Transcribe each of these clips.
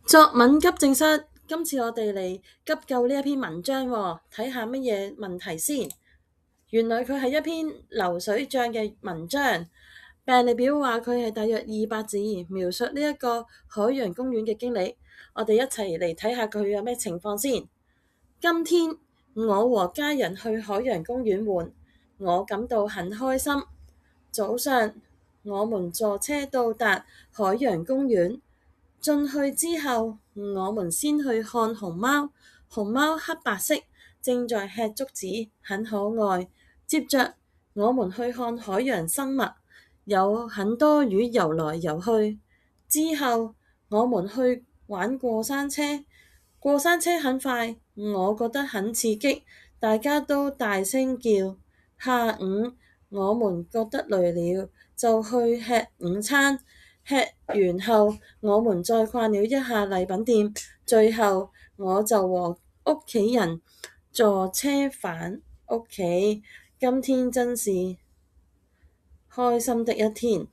作文急症室，今次我哋嚟急救呢一篇文章喎，睇下乜嘢問題先。原來佢係一篇流水賬嘅文章，病歷表話佢係大約200字，描述呢一個海洋公園嘅經歷。我哋一齊嚟睇下佢有咩情況先。今天我和家人去海洋公園玩，我感到很開心。早上我們坐車到達海洋公園。進去之後，我們先去看熊貓。熊貓黑白色，正在吃竹子，很可愛。接着，我們去看海洋生物，有很多魚游來游去。之後，我們去玩過山車。過山車很快，我覺得很刺激，大家都大聲叫。下午，我們覺得累了，就去吃午餐。吃完後，我們再逛了一下禮品店，最後我就和屋企人坐車返屋企。今天真是開心的一天。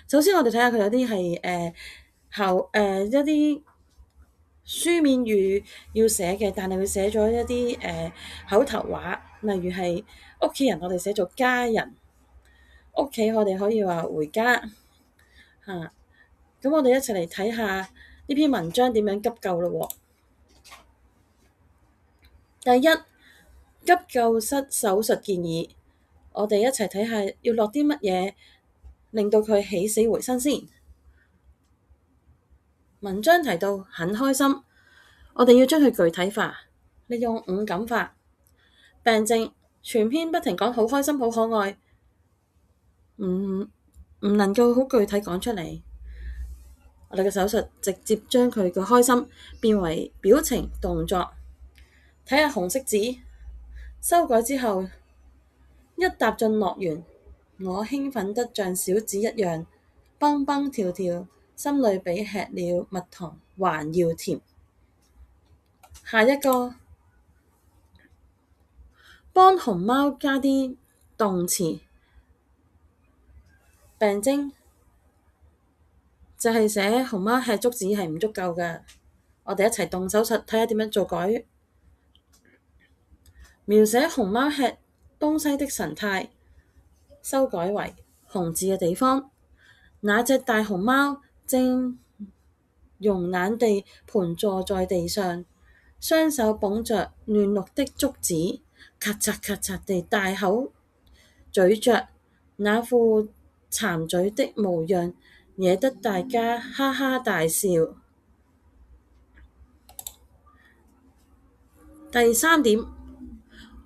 首先，我哋睇下佢有啲係一啲書面語要寫嘅，但係佢寫咗一啲口頭話，例如係屋企人，我哋寫做家人；屋企我哋可以話回家嚇。咁我哋一齊嚟睇下呢篇文章點樣急救咯。第一，急救室手術建議，我哋一齊睇下要落啲乜嘢令到佢起死回生先。文章提到很開心，我哋要將佢具體化，利用五感法。病症全篇不停講好開心好可愛，唔能夠好具體講出嚟。我哋嘅手術直接將佢嘅開心變為表情動作。睇下紅色紙，修改之後，一踏進樂園，我興奮得像小子一樣，蹦蹦跳跳，心裏比吃了蜜糖還要甜。下一個，幫熊貓加啲動詞。病徵就係寫熊貓吃竹子係唔足夠嘅，我哋一齊動手術睇下點樣做改。描寫熊貓吃東西的神態，修改為紅字嘅地方。那隻大熊貓正慵懶地盤坐在地上，雙手捧着嫩綠的竹子，咔嚓咔嚓地大口咀嚼，那副饞嘴的模樣，惹得大家哈哈大笑。第三點，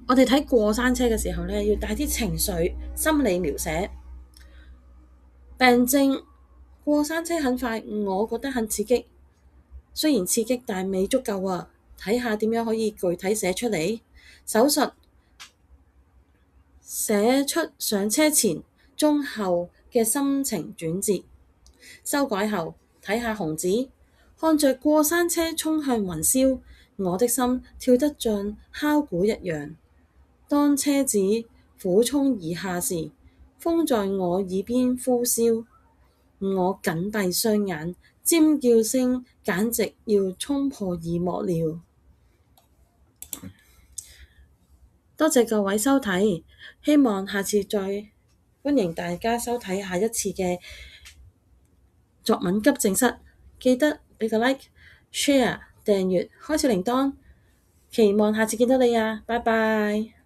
我哋睇過山車嘅時候呢，要帶啲情緒、心理描寫。病症，過山車很快，我覺得很刺激。雖然刺激，但未足夠啊！睇下點樣可以具體寫出嚟。手術，寫出上車前、中後嘅心情轉折。修改後，睇下紅紙，看着過山車衝向雲霄，我的心跳得像敲鼓一樣。當車子俯衝而下時，風在我耳邊呼嘯，我緊閉雙眼，尖叫聲簡直要衝破耳膜了。多謝各位收睇，希望下次再歡迎大家收睇下一次嘅作文急症室。記得俾個 like、share、訂閱、開小鈴鐺，期望下次見到你啊！拜拜。